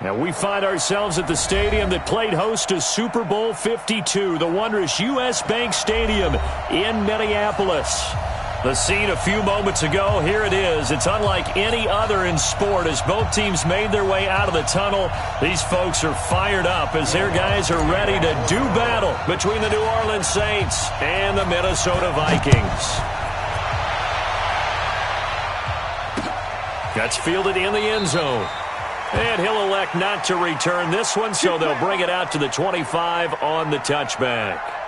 And we find ourselves at the stadium that played host to Super Bowl 52, the wondrous U.S. Bank Stadium in Minneapolis. The scene a few moments ago, here it is. It's unlike any other in sport as both teams made their way out of the tunnel. These folks are fired up as their guys are ready to do battle between the New Orleans Saints and the Minnesota Vikings. That's fielded in the end zone. And he'll elect not to return this one, so they'll bring it out to the 25 on the touchback.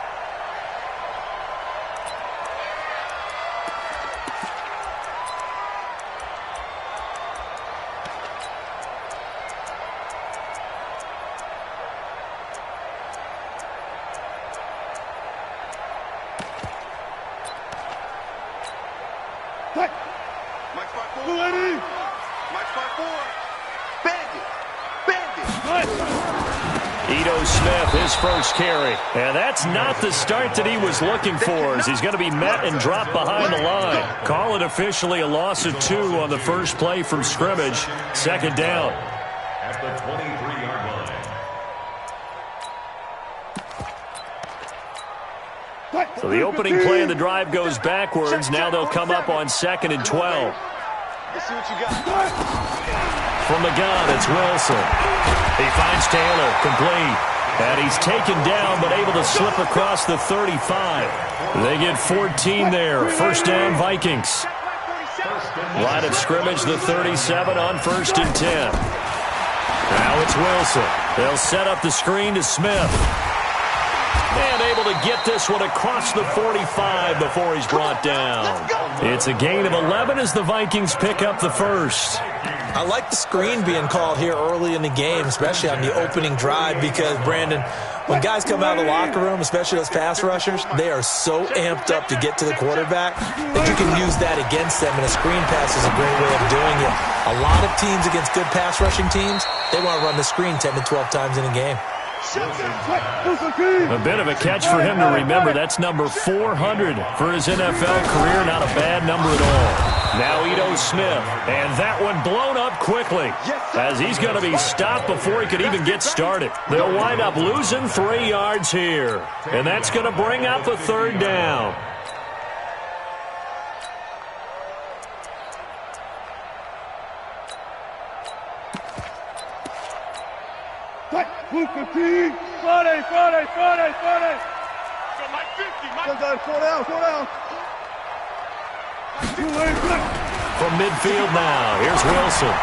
First carry. And that's not the start that he was looking for as he's going to be met and dropped behind the line. Call it officially a loss of 2 on the first play from scrimmage. Second down. At the 23-yard line. So the opening play of the drive goes backwards. Now they'll come up on 2nd and 12. Let's see what you got. From the gun, it's Wilson. He finds Taylor, complete. And he's taken down, but able to slip across the 35. They get 14 there. First down, Vikings. Line of scrimmage, the 37 on 1st and 10. Now it's Wilson. They'll set up the screen to Smith. And able to get this one across the 45 before he's brought down. It's a gain of 11 as the Vikings pick up the first. I like the screen being called here early in the game, especially on the opening drive, because, Brandon, when guys come out of the locker room, especially those pass rushers, they are so amped up to get to the quarterback that you can use that against them, and a screen pass is a great way of doing it. A lot of teams against good pass rushing teams, they want to run the screen 10 to 12 times in a game. A bit of a catch for him to remember. That's number 400 for his NFL career. Not a bad number at all. Now Ito Smith, and that one blown up quickly as he's going to be stopped before he could even get started. They'll wind up losing 3 yards here, and that's going to bring up a 3rd down. From midfield now, here's Wilson.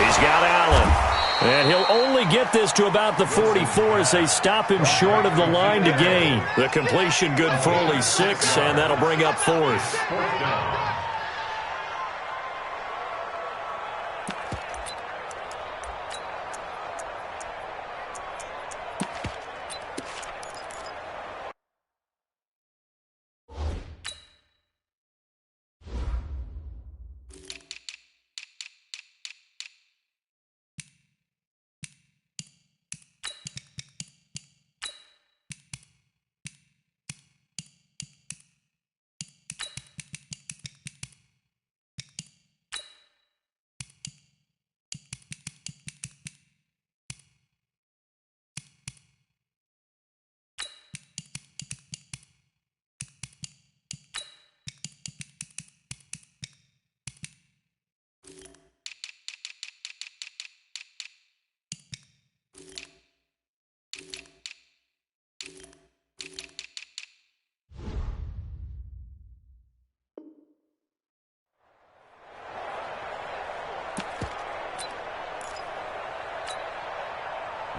He's got Allen. And he'll only get this to about the 44 as they stop him short of the line to gain. The completion good for only 6, and that'll bring up 4th.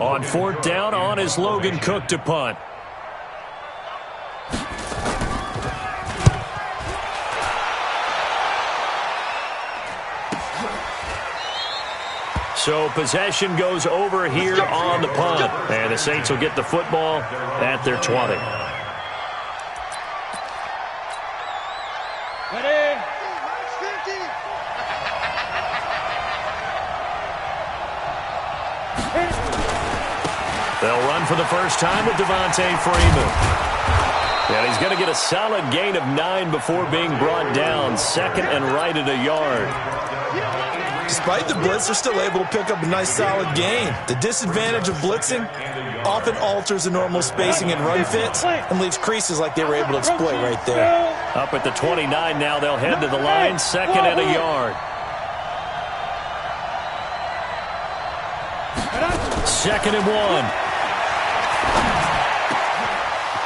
On 4th down, on is Logan Cook to punt. So possession goes over here on the punt. And the Saints will get the football at their 20. They'll run for the first time with Devontae Freeman. And he's going to get a solid gain of 9 before being brought down. 2nd and right at a yard. Despite the blitz, they're still able to pick up a nice solid gain. The disadvantage of blitzing often alters the normal spacing and run fits and leaves creases like they were able to exploit right there. Up at the 29 now, they'll head to the line, 2nd and a yard. 2nd and 1.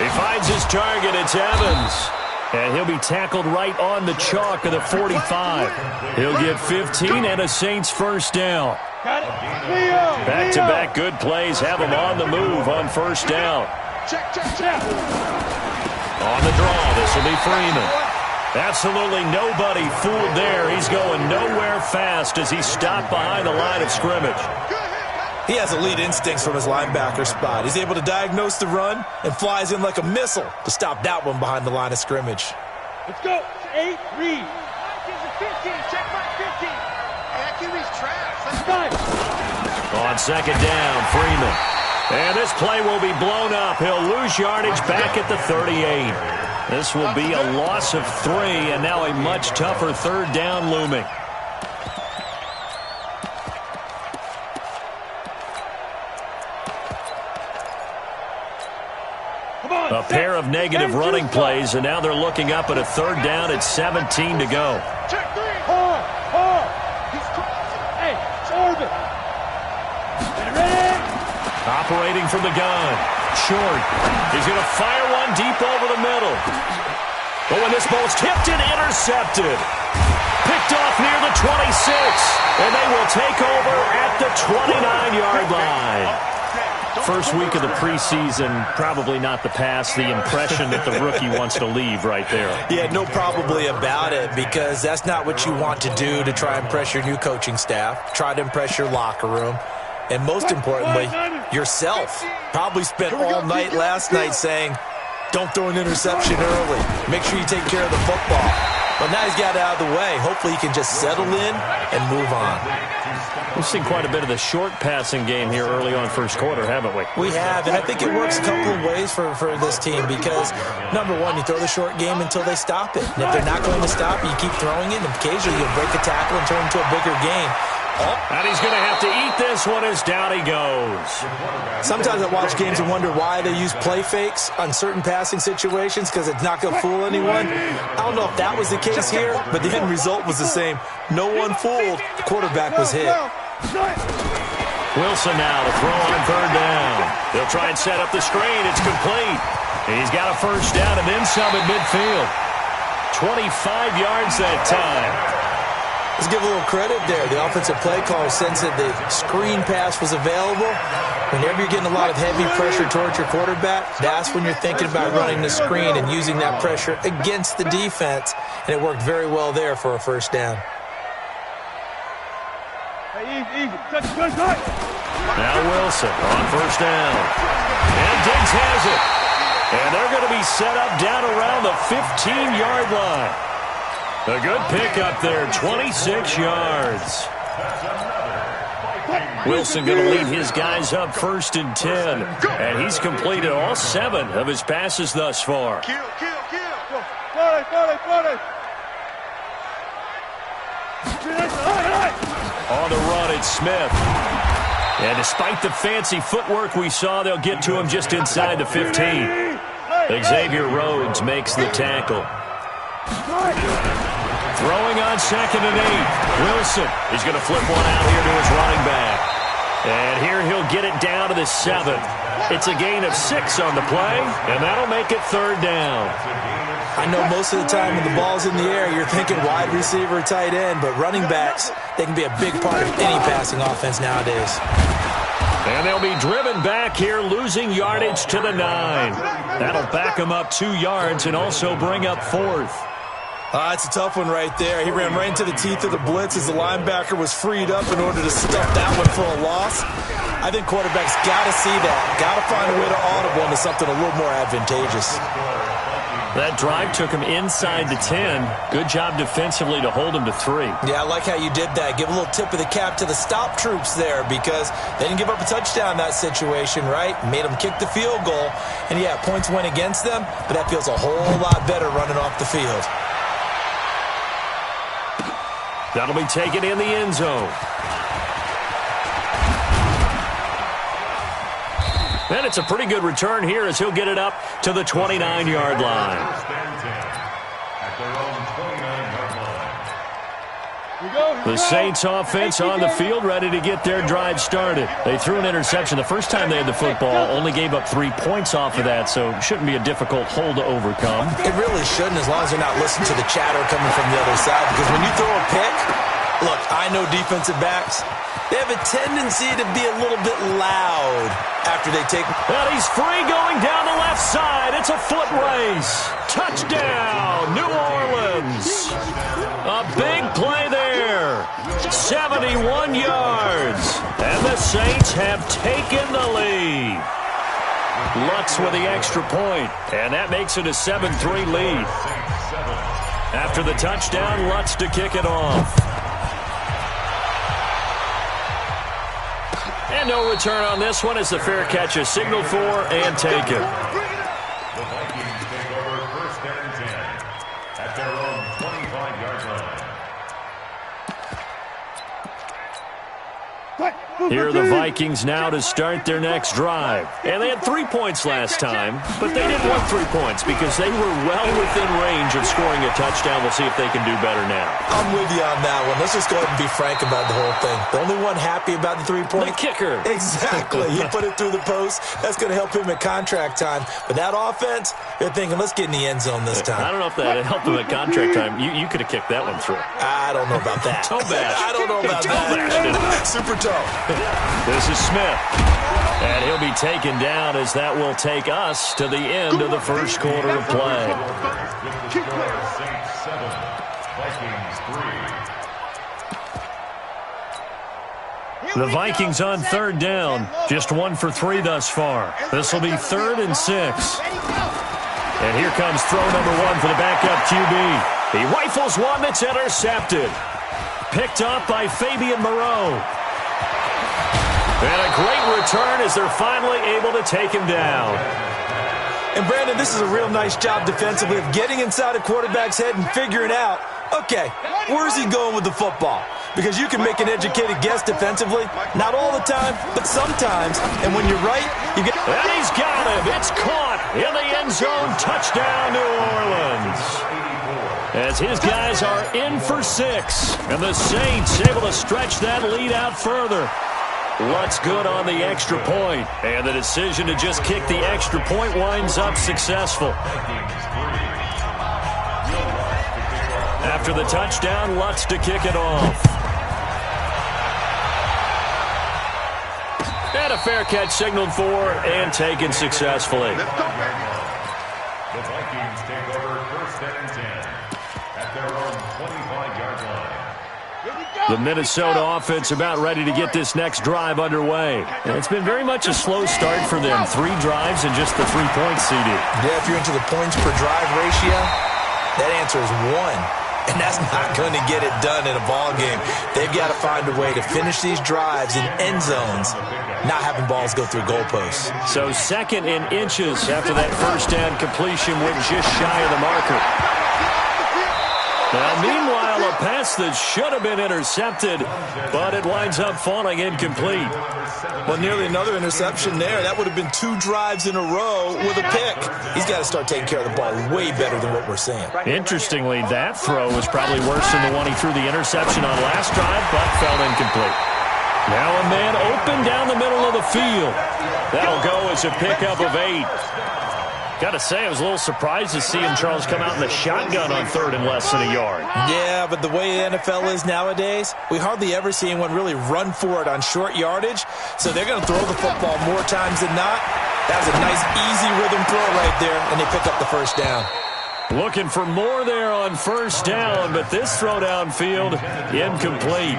He finds his target, it's Evans. And he'll be tackled right on the chalk of the 45. He'll get 15 and a Saints first down. Back-to-back good plays have him on the move on first down. On the draw, this will be Freeman. Absolutely nobody fooled there. He's going nowhere fast as he's stopped behind the line of scrimmage. He has elite instincts from his linebacker spot. He's able to diagnose the run and flies in like a missile to stop that one behind the line of scrimmage. Let's go. 8, read. 15, check back 15. Hey, that QB's trash. Let's go. On 2nd down, Freeman. And this play will be blown up. He'll lose yardage back at the 38. This will be a loss of 3, and now a much tougher 3rd down looming. A pair of negative running plays, and now they're looking up at a 3rd down at 17 to go. Check 3. Hey, Orbit. Ready? Operating from the gun. Short. He's going to fire one deep over the middle. But when this ball's tipped and intercepted. Picked off near the 26. And they will take over at the 29-yard line. First week of the preseason, probably not the pass, the impression that the rookie wants to leave right there. Yeah, no probably about it, because that's not what you want to do to try and impress your new coaching staff, try to impress your locker room, and most importantly, yourself. Probably spent all night last night saying, don't throw an interception early. Make sure you take care of the football. But now he's got it out of the way. Hopefully he can just settle in and move on. We've seen quite a bit of the short passing game here early on first quarter, haven't we? We have, and I think it works a couple of ways for this team because, number one, you throw the short game until they stop it. And if they're not going to stop it, you keep throwing it, and occasionally you'll break a tackle and turn it into a bigger game. And he's going to have to eat this one as down he goes. Sometimes I watch games and wonder why they use play fakes on certain passing situations because it's not going to fool anyone. I don't know if that was the case here, but the end result was the same. No one fooled. The quarterback was hit. Wilson now to throw on 3rd down. They'll try and set up the screen. It's complete. He's got a first down and then some at midfield. 25 yards that time. Let's give a little credit there. The offensive play caller sensed that the screen pass was available. Whenever you're getting a lot of heavy pressure towards your quarterback, that's when you're thinking about running the screen and using that pressure against the defense. And it worked very well there for a first down. Now Wilson on first down. And Diggs has it. And they're going to be set up down around the 15-yard line. A good pickup there, 26 yards. Wilson going to lead his guys up 1st and 10. And he's completed all 7 of his passes thus far. Kill. On the run, it's Smith. And despite the fancy footwork we saw, they'll get to him just inside the 15. Xavier Rhodes makes the tackle. Throwing on 2nd and 8. Wilson is going to flip one out here to his running back. And here he'll get it down to the 7. It's a gain of 6 on the play, and that'll make it 3rd down. I know most of the time when the ball's in the air, you're thinking wide receiver, tight end, but running backs, they can be a big part of any passing offense nowadays. And they'll be driven back here, losing yardage to the 9. That'll back them up 2 yards and also bring up 4th. It's a tough one right there. He ran right into the teeth of the blitz as the linebacker was freed up in order to stuff that one for a loss. I think quarterbacks got to see that. Got to find a way to audible into something a little more advantageous. That drive took him inside the 10. Good job defensively to hold him to 3. Yeah, I like how you did that. Give a little tip of the cap to the stop troops there because they didn't give up a touchdown in that situation, right? Made them kick the field goal. And, yeah, points went against them, but that feels a whole lot better running off the field. That'll be taken in the end zone. And it's a pretty good return here as he'll get it up to the 29-yard line. The Saints offense on the field ready to get their drive started. They threw an interception the first time they had the football, only gave up 3 points off of that, so shouldn't be a difficult hole to overcome. It really shouldn't, as long as they're not listening to the chatter coming from the other side, because when you throw a pick, look, I know defensive backs, they have a tendency to be a little bit loud after they take. And he's free going down the left side. It's a foot race. Touchdown, New Orleans. A big play there. 71 yards. And the Saints have taken the lead. Lutz with the extra point, and that makes it a 7-3 lead. After the touchdown, Lutz to kick it off. And no return on this one as the fair catch is signaled for and taken. The Vikings take over 1st and 10 at their own 25-yard line. Here are the Vikings now to start their next drive. And they had 3 points last time, but they didn't want 3 points because they were well within range of scoring a touchdown. We'll see if they can do better now. I'm with you on that one. Let's just go ahead and be frank about the whole thing. The only one happy about the 3 points? The kicker. Exactly. He put it through the post. That's going to help him at contract time. But that offense, they're thinking, let's get in the end zone this time. I don't know if that helped him at contract time. You could have kicked that one through. I don't know about that. Toe bash. I don't know about that. Super toe. This is Smith. And he'll be taken down as that will take us to the end of the first quarter of play. Saints 7, Vikings 3. The Vikings on 3rd down. Just 1 for 3 thus far. This will be 3rd and 6. And here comes throw number 1 for the backup QB. He rifles one that's intercepted. Picked up by Fabian Moreau. And a great return as they're finally able to take him down. And, Brandon, this is a real nice job defensively of getting inside a quarterback's head and figuring out, okay, where's he going with the football? Because you can make an educated guess defensively. Not all the time, but sometimes. And when you're right, you get... And he's got him. It's caught in the end zone. Touchdown, New Orleans. As his guys are in for 6. And the Saints able to stretch that lead out further. Lutz good on the extra point. And the decision to just kick the extra point winds up successful. After the touchdown, Lutz to kick it off. And a fair catch signaled for and taken successfully. The Vikings take over 1st and 10 at their own 25-yard line. The Minnesota offense about ready to get this next drive underway. And it's been very much a slow start for them. 3 drives and just the 3 points, CD. Yeah, if you're into the points per drive ratio, that answer is 1. And that's not going to get it done in a ball game. They've got to find a way to finish these drives in end zones, not having balls go through goalposts. So 2nd and inches after that first down completion went just shy of the marker. Now, meanwhile, a pass that should have been intercepted, but it winds up falling incomplete. Well, nearly another interception there. That would have been 2 drives in a row with a pick. He's got to start taking care of the ball way better than what we're seeing. Interestingly, that throw was probably worse than the one he threw the interception on last drive, but fell incomplete. Now a man open down the middle of the field. That'll go as a pickup of 8. Got to say, I was a little surprised to see him, Charles, come out in the shotgun on 3rd and less than a yard. Yeah, but the way the NFL is nowadays, we hardly ever see anyone really run for it on short yardage. So they're going to throw the football more times than not. That was a nice, easy rhythm throw right there, and they pick up the first down. Looking for more there on first down, but this throw downfield, incomplete.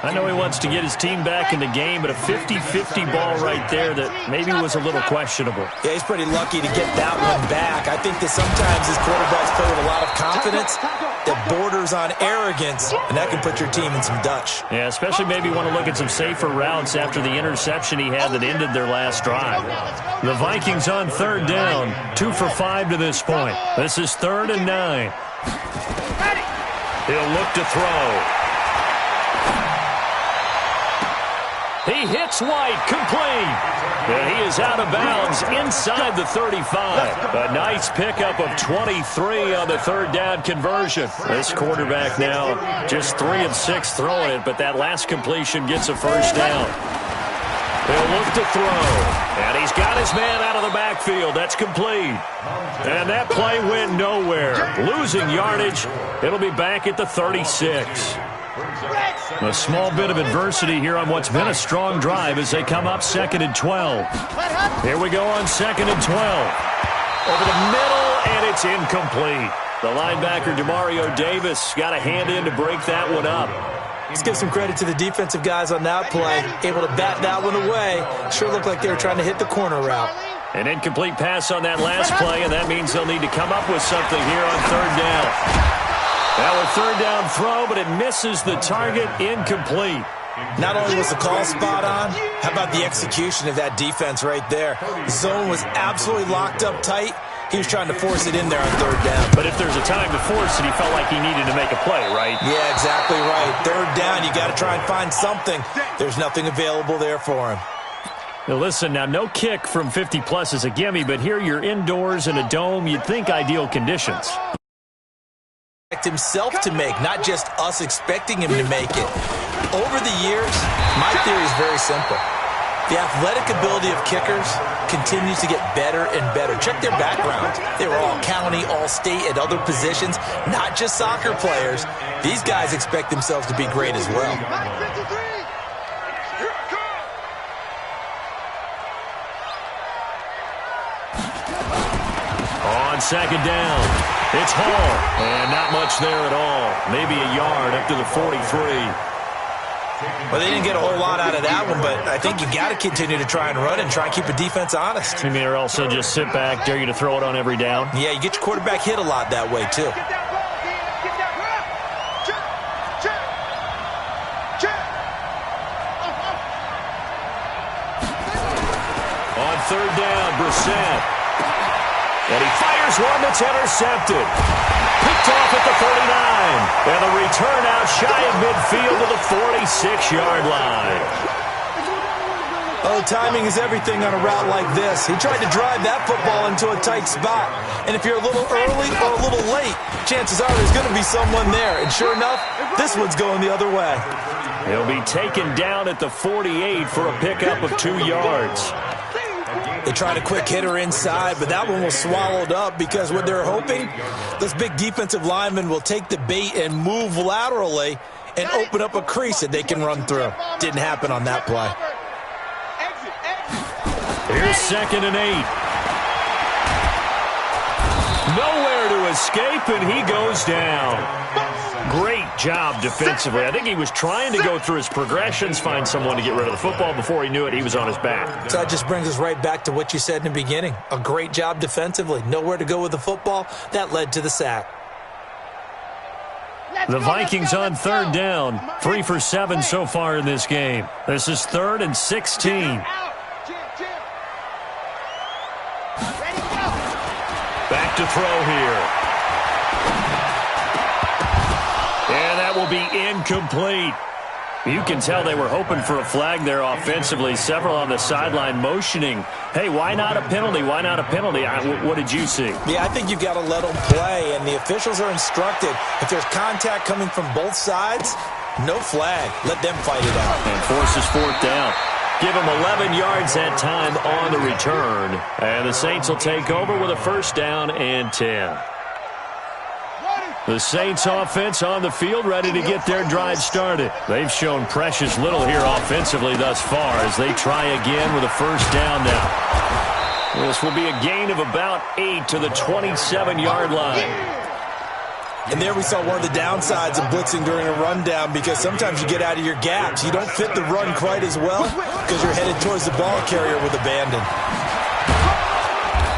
I know he wants to get his team back in the game, but a 50-50 ball right there that maybe was a little questionable. Yeah, he's pretty lucky to get that one back. I think that sometimes his quarterbacks play with a lot of confidence that borders on arrogance, and that can put your team in some Dutch. Yeah, especially maybe want to look at some safer routes after the interception he had that ended their last drive. The Vikings on 3rd down, 2 for 5 to this point. This is 3rd and 9. He'll look to throw. He hits White, complete. And he is out of bounds inside the 35. A nice pickup of 23 on the third down conversion. This quarterback now just 3 of 6 throwing it, but that last completion gets a first down. He'll look to throw. And he's got his man out of the backfield. That's complete. And that play went nowhere. Losing yardage. It'll be back at the 36. A small bit of adversity here on what's been a strong drive as they come up 2nd and 12. Here we go on 2nd and 12. Over the middle, and it's incomplete. The linebacker, Demario Davis, got a hand in to break that one up. Let's give some credit to the defensive guys on that play. Able to bat that one away. Sure looked like they were trying to hit the corner route. An incomplete pass on that last play, and that means they'll need to come up with something here on third down. Now a third down throw, but it misses the target, incomplete. Not only was the call spot on, how about the execution of that defense right there? The zone was absolutely locked up tight. He was trying to force it in there on third down. But if there's a time to force it, he felt like he needed to make a play, right? Yeah, exactly right. Third down, you got to try and find something. There's nothing available there for him. Now listen, now no kick from 50-plus is a gimme, but here you're indoors in a dome. You'd think ideal conditions. Himself to make, not just us expecting him to make it. Over the years, my theory is very simple. The athletic ability of kickers continues to get better and better. Check their backgrounds. They were all county, all state, at other positions, not just soccer players. These guys expect themselves to be great as well. On 2nd down, it's Hall, and not much there at all. Maybe a yard up to the 43. Well, they didn't get a whole lot out of that one, but I think you got to continue to try and run and try and keep a defense honest. You mean or also just sit back, dare you to throw it on every down? Yeah, you get your quarterback hit a lot that way, too. On third down, Brissett. And he fires one that's intercepted. Picked off at the 39. And the return out shy of midfield to the 46-yard line. Oh, timing is everything on a route like this. He tried to drive that football into a tight spot. And if you're a little early or a little late, chances are there's going to be someone there. And sure enough, this one's going the other way. He'll be taken down at the 48 for a pickup of 2 yards. They tried a quick hitter inside, but that one was swallowed up because what they're hoping, those big defensive linemen will take the bait and move laterally and open up a crease that they can run through. Didn't happen on that play. Here's 2nd and 8. Nowhere to escape, and he goes down. Great job defensively. I think he was trying to go through his progressions, find someone to get rid of the football. Before he knew it, he was on his back. So that just brings us right back to what you said in the beginning. A great job defensively. Nowhere to go with the football. That led to the sack. The Vikings on third down. 3 for 7 so far in this game. This is 3rd and 16. Back to throw here. And that will be incomplete. You can tell they were hoping for a flag there offensively. Several on the sideline motioning. Hey, why not a penalty? Why not a penalty? What did you see? Yeah, I think you've got to let them play, and the officials are instructed. If there's contact coming from both sides, no flag. Let them fight it out. And forces 4th down. Give them 11 yards that time on the return. And the Saints will take over with a 1st down and 10. The Saints offense on the field, ready to get their drive started. They've shown precious little here offensively thus far as they try again with a 1st down now. This will be a gain of about 8 to the 27-yard line. And there we saw one of the downsides of blitzing during a rundown, because sometimes you get out of your gaps. You don't fit the run quite as well because you're headed towards the ball carrier with abandon.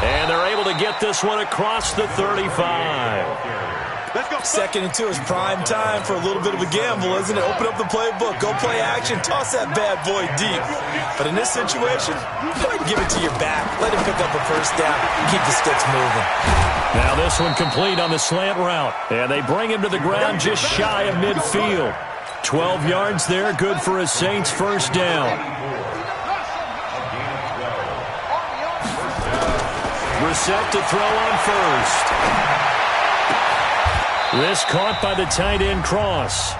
And they're able to get this one across the 35. 2nd and 2 is prime time for a little bit of a gamble, isn't it? Open up the playbook, go play action, toss that bad boy deep. But in this situation, go ahead and give it to your back. Let him pick up a 1st down, keep the sticks moving. Now this one complete on the slant route. And they bring him to the ground just shy of midfield. 12 yards there, good for a Saints first down. Brissett to throw on first. This caught by the tight end Cross.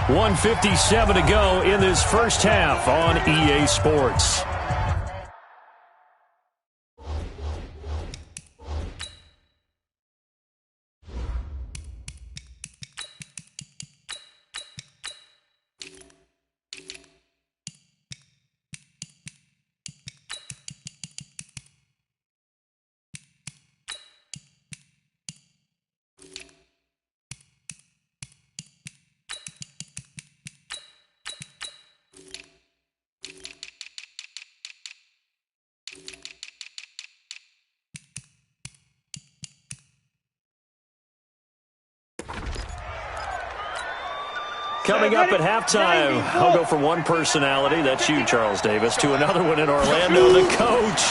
1:57 to go in this first half on EA Sports. Coming up at halftime, I'll go from one personality, that's you, Charles Davis, to another one in Orlando, the coach.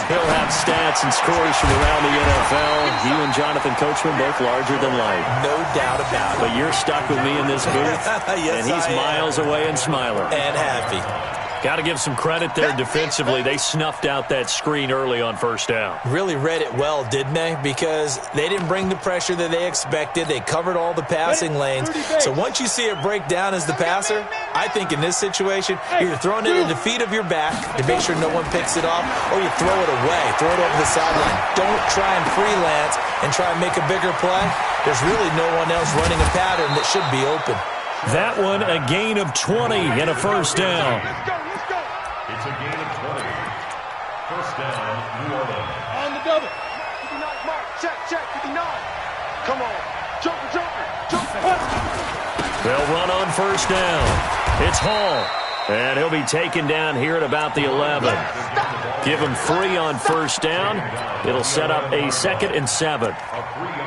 He'll have stats and scores from around the NFL. You and Jonathan Coachman, both larger than life. No doubt about it. But you're stuck with me in this booth, yes, and he's miles away and smiling. And happy. Got to give some credit there defensively. They snuffed out that screen early on first down. Really read it well, didn't they? Because they didn't bring the pressure that they expected. They covered all the passing lanes. So once you see it break down as the passer, I think in this situation, you're throwing it in the feet of your back to make sure no one picks it off, or you throw it away, throw it over the sideline. Don't try and freelance and try and make a bigger play. There's really no one else running a pattern that should be open. That one, a gain of 20 and a first down. It's a gain of 20. First down, New Orleans. On the double. 59, mark, check, 59. Come on, jumper. They'll run on first down. It's Hall, and he'll be taken down here at about the 11. Give him 3 on first down. It'll set up a 2nd and 7.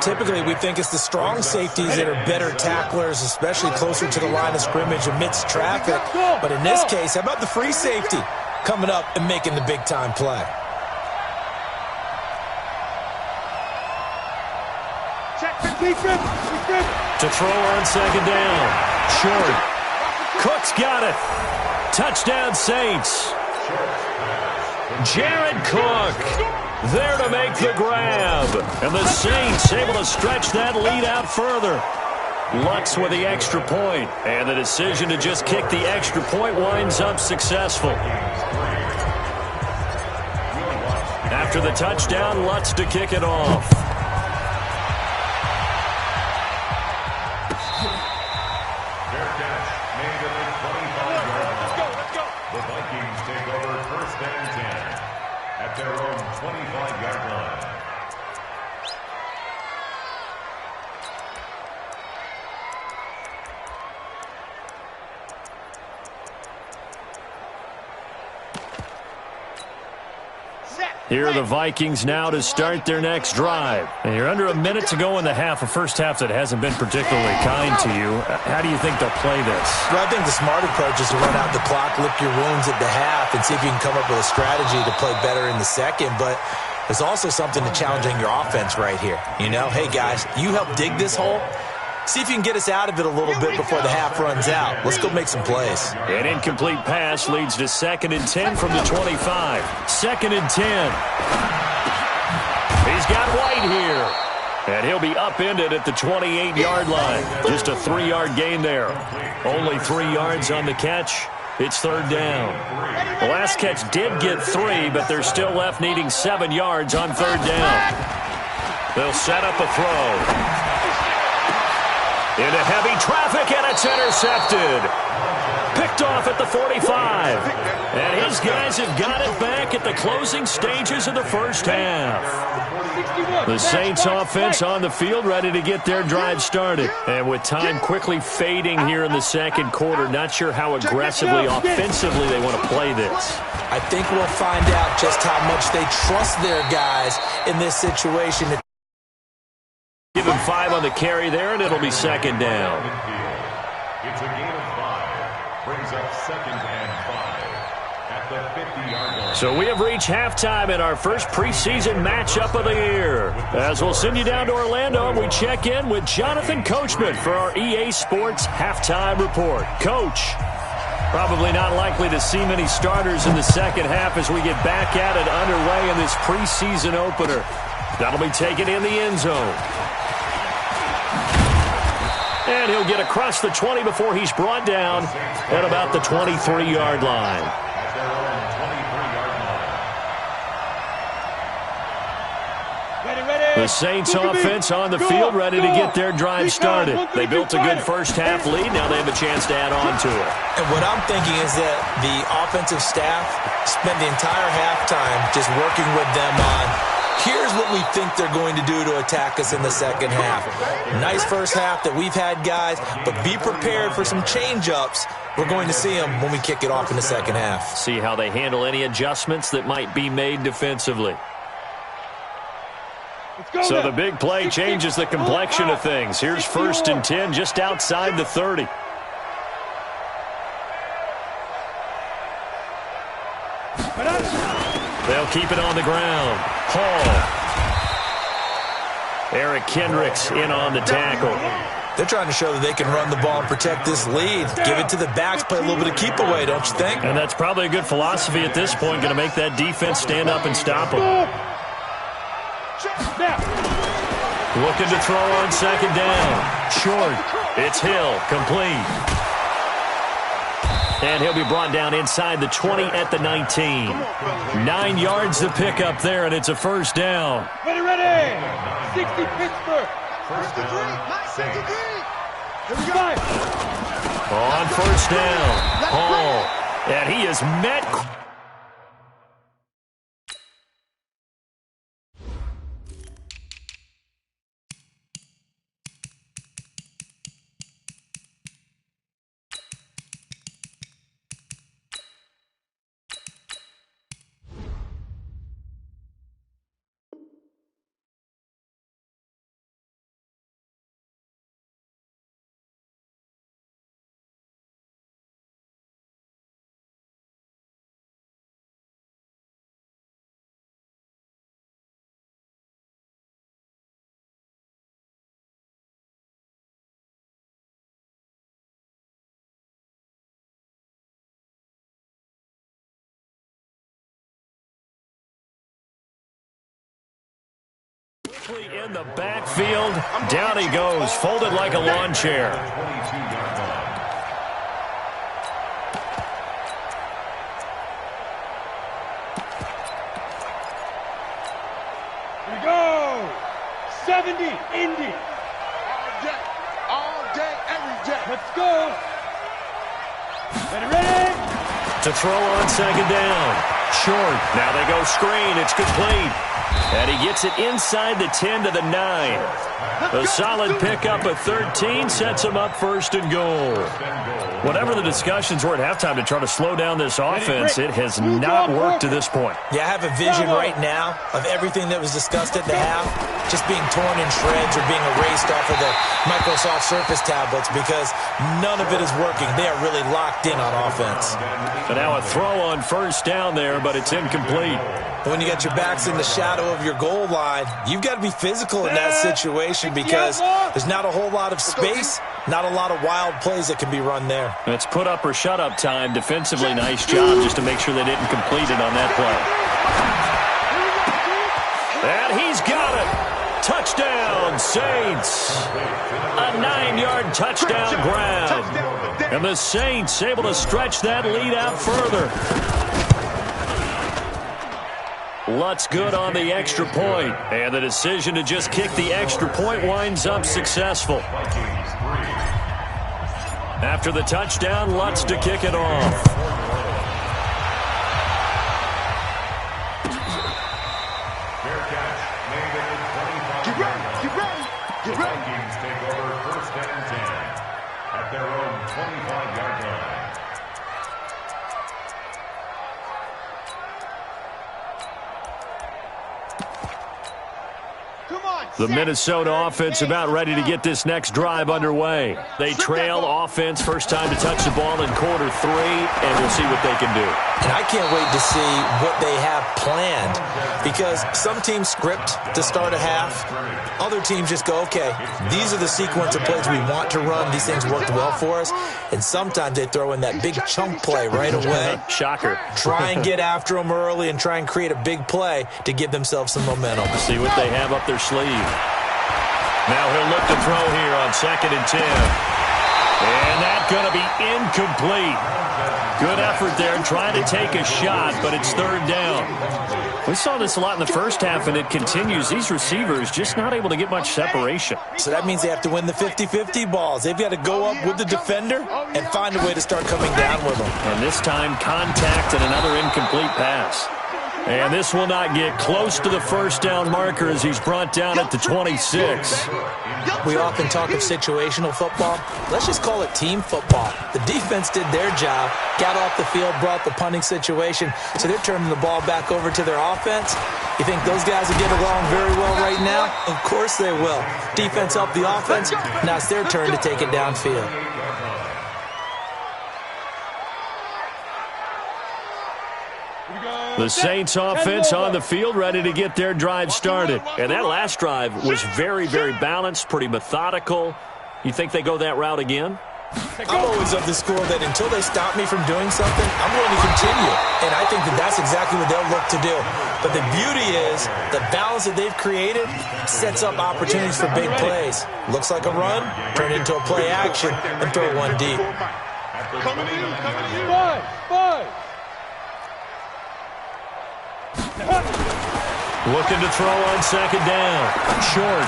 Typically, we think it's the strong safeties that are better tacklers, especially closer to the line of scrimmage amidst traffic. But in this case, how about the free safety coming up and making the big-time play? To throw on second down. Short. Cook's got it. Touchdown, Saints. Jared Cook there to make the grab. And the Saints able to stretch that lead out further. Lutz with the extra point. And the decision to just kick the extra point winds up successful. After the touchdown, Lutz to kick it off. The Vikings take over first and 10 at their own 25-yard line. Here are the Vikings now to start their next drive. And you're under a minute to go in the half, a first half that hasn't been particularly kind to you. How do you think they'll play this? Well, I think the smart approach is to run out the clock, lick your wounds at the half, and see if you can come up with a strategy to play better in the second. But there's also something to challenging your offense right here. You know, hey, guys, you help dig this hole. See if you can get us out of it a little bit before the half runs out. Let's go make some plays. An incomplete pass leads to 2nd and 10 from the 25. 2nd and 10. He's got White here. And he'll be upended at the 28-yard line. Just a 3-yard gain there. Only 3 yards on the catch. It's 3rd down. The last catch did get 3, but they're still left needing 7 yards on 3rd down. They'll set up a throw. Into heavy traffic, and it's intercepted. Picked off at the 45. And his guys have got it back at the closing stages of the first half. The Saints offense on the field ready to get their drive started. And with time quickly fading here in the second quarter, not sure how aggressively, offensively they want to play this. I think we'll find out just how much they trust their guys in this situation. Give him 5 on the carry there, and it'll be 2nd down. It's a gain of 5. Brings up 2nd and 5 at the 50-yard line. So we have reached halftime in our first preseason matchup of the year. As we'll send you down to Orlando, and we check in with Jonathan Coachman for our EA Sports Halftime Report. Coach, probably not likely to see many starters in the second half as we get back at it underway in this preseason opener. That'll be taken in the end zone. And he'll get across the 20 before he's brought down at about the 23-yard line. The Saints offense on the field, ready to get their drive started. They built a good first half lead. Now they have a chance to add on to it. And what I'm thinking is that the offensive staff spent the entire halftime just working with them on, here's what we think they're going to do to attack us in the second half. Nice first half that we've had, guys, but be prepared for some change-ups. We're going to see them when we kick it off in the second half. See how they handle any adjustments that might be made defensively. So the big play changes the complexion of things. Here's 1st and 10 just outside the 30. They'll keep it on the ground. Hall. Eric Kendricks in on the tackle. They're trying to show that they can run the ball and protect this lead. Give it to the backs, play a little bit of keep away, don't you think? And that's probably a good philosophy at this point, going to make that defense stand up and stop them. Looking to throw on second down. Short. It's Hill. Complete. And he'll be brought down inside the 20 at the 19. 9 yards to pick up there, and it's a first down. Ready. 60 Pittsburgh. First down, Saints. Here we go. On first down. Hall. And he is met. In the backfield, down he goes, folded like a lawn chair. 22-yard line. Here we go. 70 Indy. All day, every day. Let's go. Ready. To throw on second down. Short. Now they go screen. It's complete. And he gets it inside the 10 to the 9. A solid pickup of 13 sets him up 1st and goal. Whatever the discussions were at halftime to try to slow down this offense, it has not worked to this point. Yeah, I have a vision right now of everything that was discussed at the half just being torn in shreds or being erased off of the Microsoft Surface tablets because none of it is working. They are really locked in on offense. And now a throw on first down there, but it's incomplete. When you got your backs in the shadow of your goal line, you've got to be physical in that situation because there's not a whole lot of space, not a lot of wild plays that can be run there. It's put up or shut up time. Defensively, nice job just to make sure they didn't complete it on that play. And he's got it. Touchdown, Saints. A 9-yard touchdown grab. And the Saints able to stretch that lead out further. Lutz good on the extra point, and the decision to just kick the extra point winds up successful. After the touchdown, Lutz to kick it off. Fair catch made at the 25-yard line. The Vikings take over 1st and 10 at their own 25-yard line. Come on, The Minnesota offense about ready to get this next drive underway. They trail offense, first time to touch the ball in quarter 3, and we'll see what they can do. And I can't wait to see what they have planned, because some teams script to start a half. Other teams just go, okay, these are the sequence of plays we want to run. These things worked well for us. And sometimes they throw in that big chunk play right away. Shocker. Try and get after them early and try and create a big play to give themselves some momentum. See what they have up their sleeve. Now he'll look to throw here on 2nd and 10. And that's going to be incomplete. Good effort there trying to take a shot, but it's 3rd down. We saw this a lot in the first half, and it continues. These receivers just not able to get much separation. So that means they have to win the 50-50 balls. They've got to go up with the defender and find a way to start coming down with them. And this time, contact and another incomplete pass. And this will not get close to the first down marker as he's brought down at the 26. We often talk of situational football. Let's just call it team football. The defense did their job, got off the field, brought the punting situation, so they're turning the ball back over to their offense. You think those guys will get along very well right now? Of course they will. Defense helped the offense. Now it's their turn to take it downfield. The Saints offense on the field ready to get their drive started. And that last drive was very, very balanced, pretty methodical. You think they go that route again? I'm always of the school that until they stop me from doing something, I'm going to continue. And I think that that's exactly what they'll look to do. But the beauty is the balance that they've created sets up opportunities for big plays. Looks like a run, turn it into a play action, and throw one deep. Five. Looking to throw on 2nd down. Short.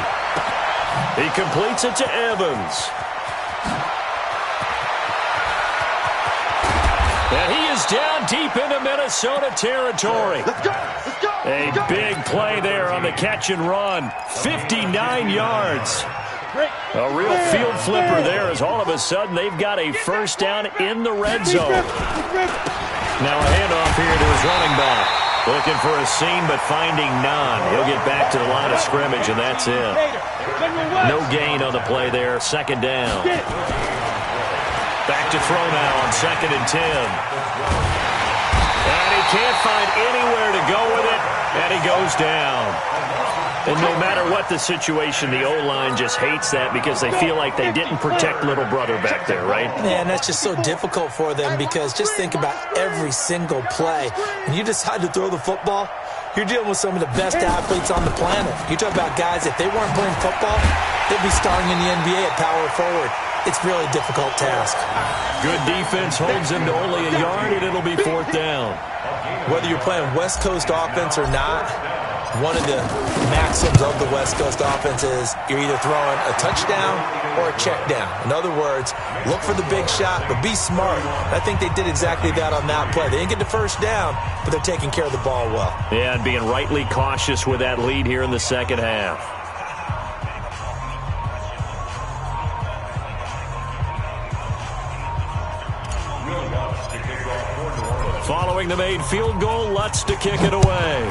He completes it to Evans. And he is down deep into Minnesota territory. A big play there on the catch and run. 59 yards. A real field flipper there as all of a sudden they've got a first down in the red zone. Now a handoff here to his running back. Looking for a seam, but finding none. He'll get back to the line of scrimmage, and that's it. No gain on the play there. 2nd down. Back to throw now on 2nd and 10. And he can't find anywhere to go with it, and he goes down. And no matter what the situation, the O-line just hates that because they feel like they didn't protect little brother back there, right? Man, that's just so difficult for them because just think about every single play. When you decide to throw the football, you're dealing with some of the best athletes on the planet. You talk about guys, if they weren't playing football, they'd be starting in the NBA at power forward. It's a really difficult task. Good defense holds him to only a yard, and it'll be 4th down. Whether you're playing West Coast offense or not, one of the maxims of the West Coast offense is you're either throwing a touchdown or a check down. In other words, look for the big shot, but be smart. I think they did exactly that on that play. They didn't get the first down, but they're taking care of the ball well. Yeah, and being rightly cautious with that lead here in the second half. Following the made field goal, Lutz to kick it away.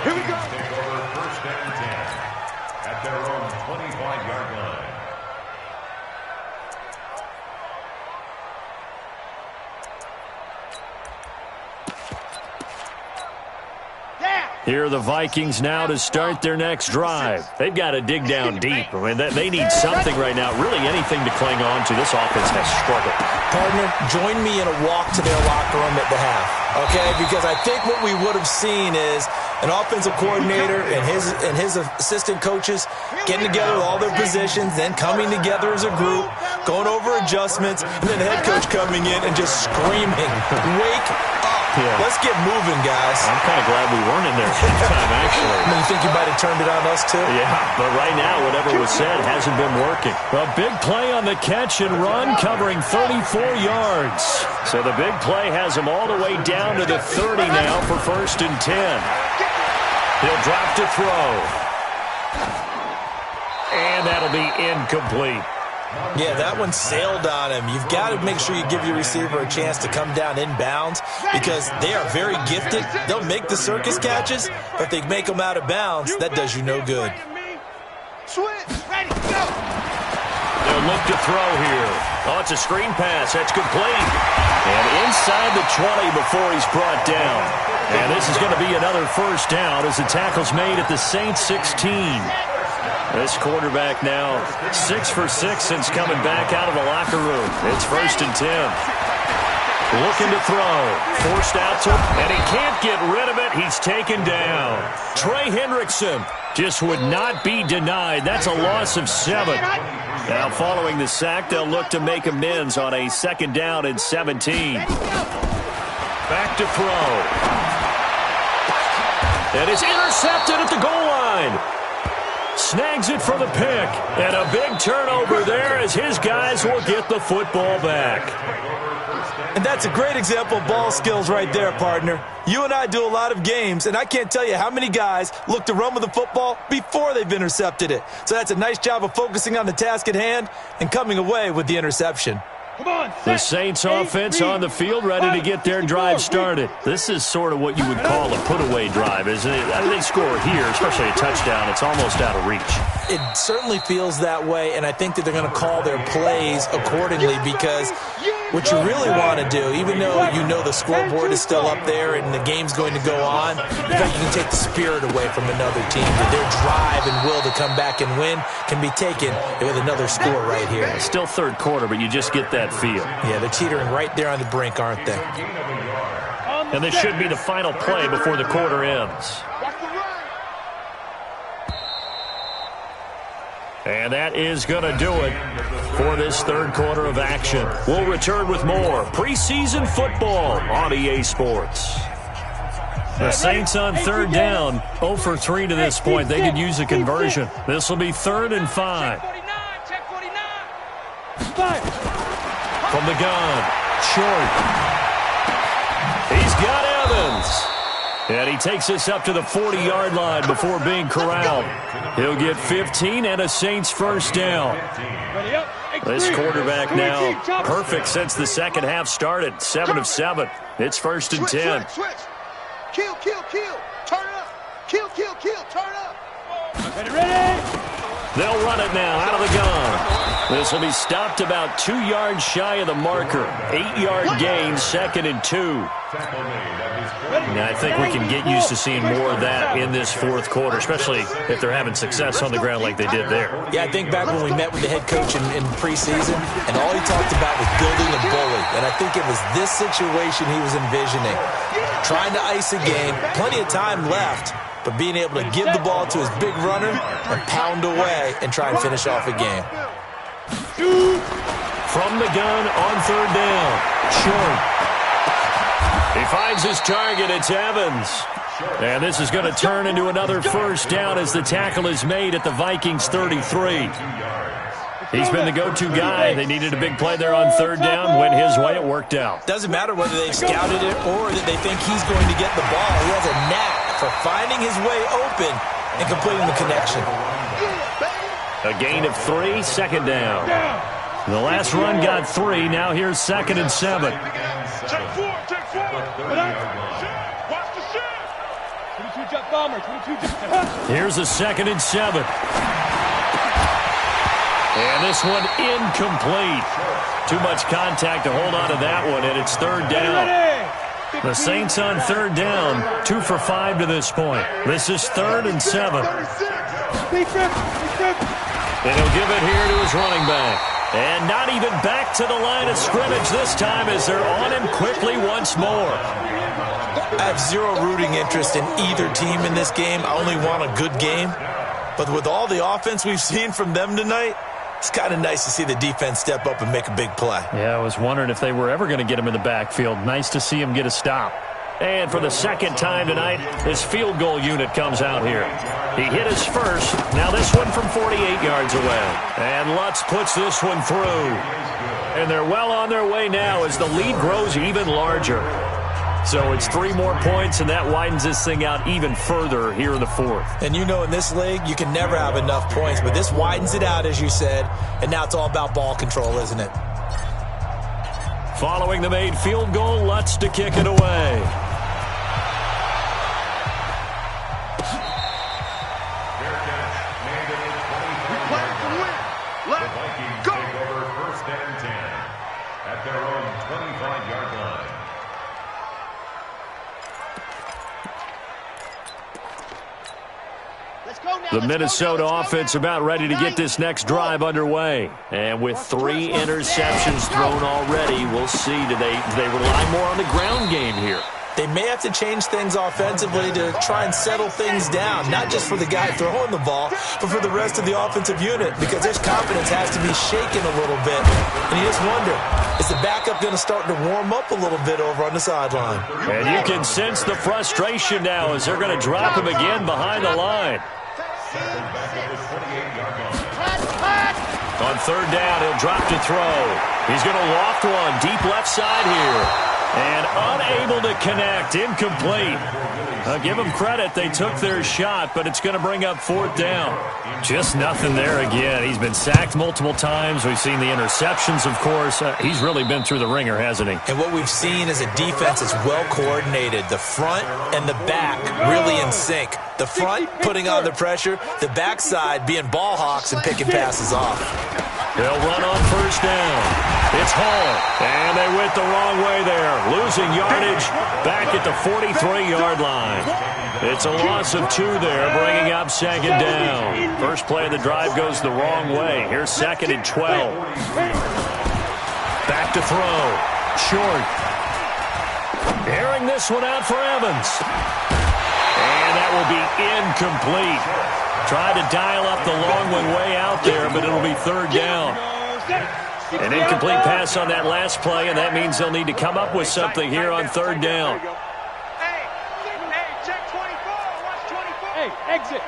Here we go. Take over 1st and 10 at their own 25-yard line. Here are the Vikings now to start their next drive. They've got to dig down deep. I mean, they need something right now, really anything to cling on to. This offense has struggled. Partner, join me in a walk to their locker room at the half, okay? Because I think what we would have seen is an offensive coordinator and his assistant coaches getting together with all their positions, then coming together as a group, going over adjustments, and then the head coach coming in and just screaming, wake up. Yeah. Let's get moving, guys. I'm kind of glad we weren't in there at the time, actually. You think you might have turned it on us, too? Yeah, but right now, whatever was said hasn't been working. A big play on the catch and run, covering 34 yards. So the big play has him all the way down to the 30 now for 1st and 10. He'll drop to throw. And that'll be incomplete. Yeah, that one sailed on him. You've got to make sure you give your receiver a chance to come down inbounds because they are very gifted. They'll make the circus catches, but if they make them out of bounds, that does you no good. Switch. Ready, go. They'll look to throw here. Oh, it's a screen pass. That's complete. And inside the 20 before he's brought down. And this is going to be another first down as the tackle's made at the Saints 16. This quarterback now 6 for 6 since coming back out of the locker room. It's 1st and 10. Looking to throw. Forced out to him, and he can't get rid of it. He's taken down. Trey Hendrickson just would not be denied. That's a loss of 7. Now following the sack, they'll look to make amends on a 2nd down and 17. Back to throw. And it's intercepted at the goal line. Snags it for the pick. And a big turnover there as his guys will get the football back. And that's a great example of ball skills right there, partner. You and I do a lot of games, and I can't tell you how many guys look to run with the football before they've intercepted it. So that's a nice job of focusing on the task at hand and coming away with the interception. Come on, The Saints offense on the field ready to get their drive started. This is sort of what you would call a put-away drive, isn't it? I mean, they score here, especially a touchdown. It's almost out of reach. It certainly feels that way, and I think that they're going to call their plays accordingly because what you really want to do, even though you know the scoreboard is still up there and the game's going to go on, in fact, you can take the spirit away from another team. That their drive and will to come back and win can be taken with another score right here. Still 3rd quarter, but you just get that feel. Yeah, they're teetering right there on the brink, aren't they? And this should be the final play before the quarter ends. And that is going to do it for this 3rd quarter of action. We'll return with more preseason football on EA Sports. The Saints on 3rd down, 0 for 3 to this point. They could use a conversion. This will be 3rd and 5. From the gun, short. He's got Evans. And he takes us up to the 40-yard line before being corralled. He'll get 15 and a Saints 1st down. This quarterback now perfect since the 2nd half started. 7 of 7. It's 1st and 10. Switch. Kill. Turn up. Kill. Turn up. Ready. They'll run it now out of the gun. This will be stopped about 2 yards shy of the marker. 8-yard gain, 2nd and 2. Now, I think we can get used to seeing more of that in this 4th quarter, especially if they're having success on the ground like they did there. Yeah, I think back when we met with the head coach in preseason, and all he talked about was building a bully. And I think it was this situation he was envisioning. Trying to ice a game, plenty of time left, but being able to give the ball to his big runner and pound away and try and finish off a game. From the gun on 3rd down. Short. He finds his target. It's Evans. And this is going to turn into another 1st down as the tackle is made at the Vikings 33. He's been the go-to guy. They needed a big play there on 3rd down. Went his way. It worked out. Doesn't matter whether they've scouted it or that they think he's going to get the ball. He has a knack for finding his way open and completing the connection. A gain of 3, 2nd down. The last run got 3. Now here's 2nd and 7. Check 4. Watch the shift. 22 jet bomber. 22 jet. Here's a 2nd and 7. And this one incomplete. Too much contact to hold on to that one, and it's 3rd down. The Saints on 3rd down, 2 for 5 to this point. This is 3rd and 7. And he'll give it here to his running back. And not even back to the line of scrimmage this time as they're on him quickly once more. I have zero rooting interest in either team in this game. I only want a good game. But with all the offense we've seen from them tonight, it's kind of nice to see the defense step up and make a big play. Yeah, I was wondering if they were ever going to get him in the backfield. Nice to see him get a stop. And for the 2nd time tonight, his field goal unit comes out here. He hit his first. Now this one from 48 yards away. And Lutz puts this one through. And they're well on their way now as the lead grows even larger. So it's 3 more points, and that widens this thing out even further here in the fourth. And you know, in this league, you can never have enough points, but this widens it out, as you said, and now it's all about ball control, isn't it? Following the made field goal, Lutz to kick it away. The Minnesota offense about ready to get this next drive underway. And with 3 interceptions thrown already, we'll see. Do they rely more on the ground game here? They may have to change things offensively to try and settle things down, not just for the guy throwing the ball, but for the rest of the offensive unit, because his confidence has to be shaken a little bit. And you just wonder, is the backup going to start to warm up a little bit over on the sideline? And you can sense the frustration now as they're going to drop him again behind the line. On third down, he'll drop to throw. He's going to loft one deep left side here. And unable to connect, incomplete. I'll give them credit, they took their shot, but it's going to bring up fourth down. Just nothing there again. He's been sacked multiple times. We've seen the interceptions, of course. He's really been through the ringer, hasn't he? And what we've seen is a defense that's well coordinated. The front and the back really in sync. The front putting on the pressure, the backside being ball hawks and picking passes off. They'll run on first down. It's Hall, and they went the wrong way there. Losing yardage back at the 43-yard line. It's a loss of 2 there, bringing up second down. First play of the drive goes the wrong way. Here's second and 12. Back to throw. Short. Airing this one out for Evans. And that will be incomplete. Tried to dial up the long one way out there, but it'll be third down. An incomplete pass on that last play, and that means they'll need to come up with something here on third down. Hey, check 24. Watch 24. Hey, exit.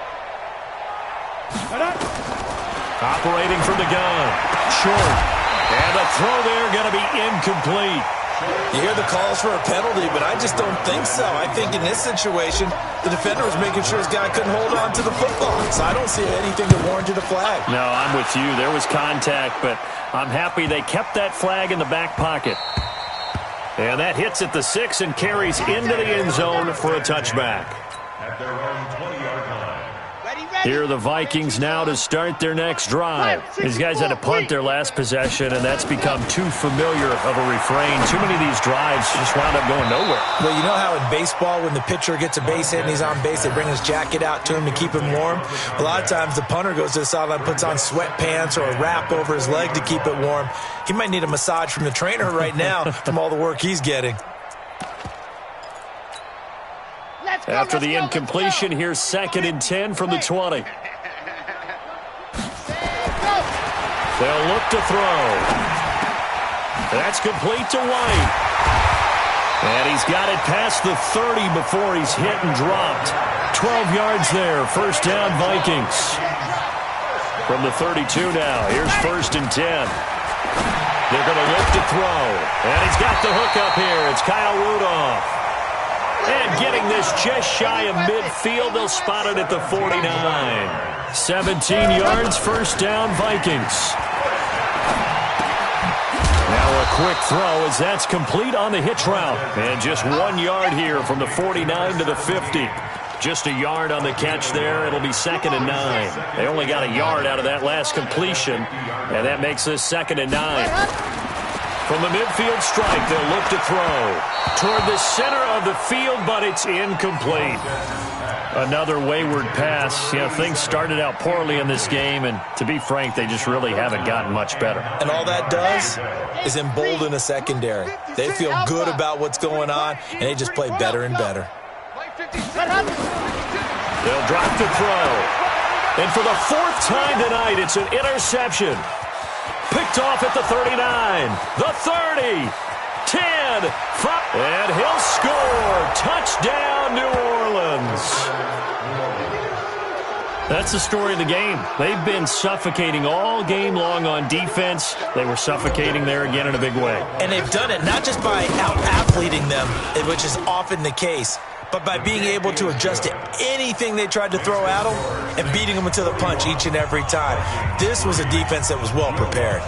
Operating from the gun. Short. And the throw there going to be incomplete. You hear the calls for a penalty, but I just don't think so. I think in this situation, the defender was making sure his guy couldn't hold on to the football. So I don't see anything that warranted a flag. No, I'm with you. There was contact, but I'm happy they kept that flag in the back pocket. And that hits at the 6 and carries into the end zone for a touchback. At their own 20-yard line. Here are the Vikings now to start their next drive. These guys had to punt their last possession, and that's become too familiar of a refrain. Too many of these drives just wound up going nowhere. Well, you know how in baseball, when the pitcher gets a base hit and he's on base, they bring his jacket out to him to keep him warm? A lot of times the punter goes to the sideline, puts on sweatpants or a wrap over his leg to keep it warm. He might need a massage from the trainer right now from all the work he's getting. After the incompletion, here's second and 10 from the 20. They'll look to throw. That's complete to White. And he's got it past the 30 before he's hit and dropped. 12 yards there, first down Vikings. From the 32 now, here's first and 10. They're going to look to throw. And he's got the hook up here. It's Kyle Rudolph. And getting this just shy of midfield, they'll spot it at the 49. 17 yards, first down, Vikings. Now a quick throw as that's complete on the hitch route. And just 1 yard here from the 49 to the 50. Just a yard on the catch there. It'll be second and 9. They only got a yard out of that last completion, and that makes this second and 9. From the midfield strike, they'll look to throw toward the center of the field, but it's incomplete. Another wayward pass. You know, things started out poorly in this game, and to be frank, they just really haven't gotten much better. And all that does is embolden the secondary. They feel good about what's going on, and they just play better and better. They'll drop to throw. And for the 4th time tonight, it's an interception. Picked off at the 39, the 30, 10, 5, and he'll score. Touchdown, New Orleans. That's the story of the game. They've been suffocating all game long on defense. They were suffocating there again in a big way. And they've done it not just by out-athleting them, which is often the case, but by being able to adjust to anything they tried to throw at them and beating them to the punch each and every time. This was a defense that was well prepared.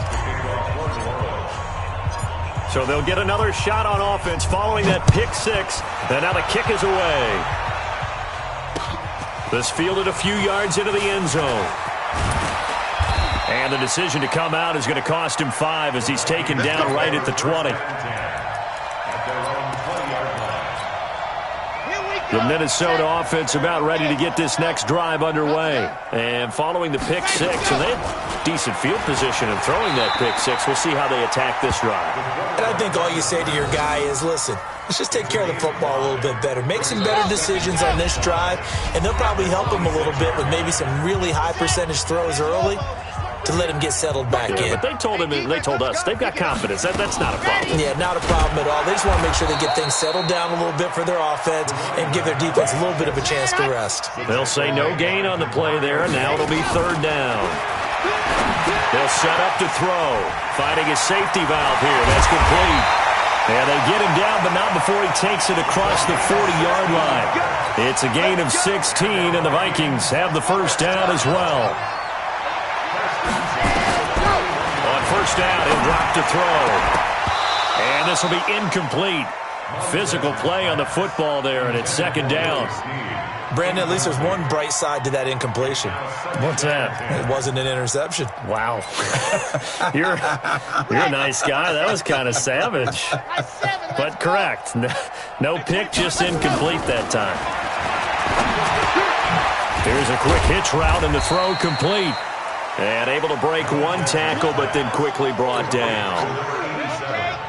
So they'll get another shot on offense following that pick six. And now the kick is away. This fielded a few yards into the end zone. And the decision to come out is going to cost him 5 as he's taken down right at the 20. The Minnesota offense about ready to get this next drive underway. And following the pick six, and they have decent field position and throwing that pick six. We'll see how they attack this drive. And I think all you say to your guy is, listen, let's just take care of the football a little bit better. Make some better decisions on this drive, and they'll probably help him a little bit with maybe some really high percentage throws early to let him get settled back in. But they told us they've got confidence. That's not a problem. Yeah, not a problem at all. They just want to make sure they get things settled down a little bit for their offense and give their defense a little bit of a chance to rest. They'll say no gain on the play there. Now it'll be 3rd down. They'll set up to throw. Finding a safety valve here. That's complete. And they get him down, but not before he takes it across the 40-yard line. It's a gain of 16, and the Vikings have the 1st down as well. On 1st down, he'll drop to throw. And this will be incomplete. Physical play on the football there, and it's 2nd down. Brandon, at least there's one bright side to that incompletion. What's that? It wasn't an interception. Wow. You're a nice guy. That was kind of savage. But correct. No pick, just incomplete that time. Here's a quick hitch route, and the throw complete. And able to break one tackle, but then quickly brought down.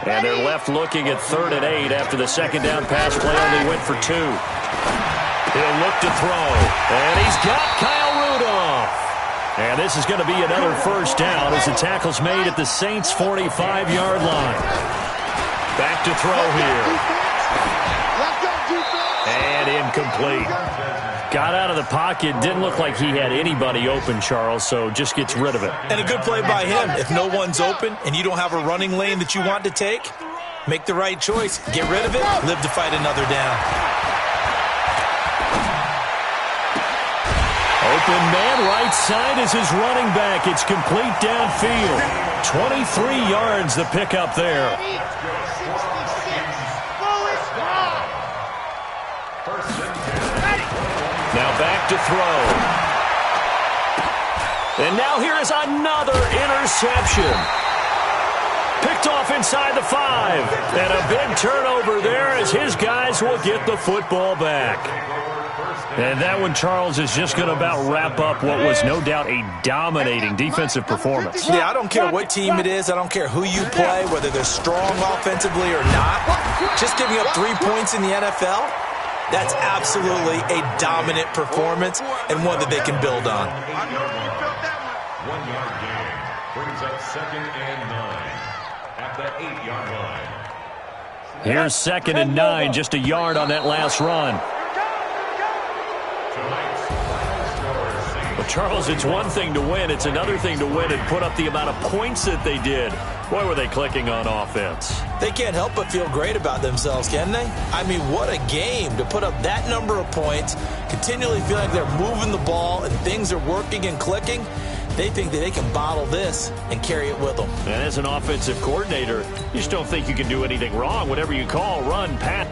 And they're left looking at 3rd and 8 after the 2nd down pass play only went for 2. He'll look to throw. And he's got Kyle Rudolph. And this is going to be another 1st down as the tackle's made at the Saints' 45-yard line. Back to throw here. And incomplete. Got out of the pocket. Didn't look like he had anybody open, Charles, so just gets rid of it. And a good play by him. If no one's open and you don't have a running lane that you want to take, make the right choice. Get rid of it. Live to fight another down. Open man right side is his running back. It's complete downfield. 23 yards the pickup there. Now back to throw. And now here is another interception. Picked off inside the 5. And a big turnover there as his guys will get the football back. And that one, Charles, is just going to about wrap up what was no doubt a dominating defensive performance. Yeah, I don't care what team it is. I don't care who you play, whether they're strong offensively or not. Just giving up 3 points in the NFL, that's absolutely a dominant performance and one that they can build on. 1-yard gain brings up 2nd and 9 at the 8-yard line. Here's 2nd and 9, just a yard on that last run. Well, Charles, it's one thing to win. It's another thing to win and put up the amount of points that they did. Boy, were they clicking on offense. They can't help but feel great about themselves, can they? I mean, what a game to put up that number of points, continually feel like they're moving the ball and things are working and clicking. They think that they can bottle this and carry it with them. And as an offensive coordinator, you just don't think you can do anything wrong. Whatever you call, run, pass.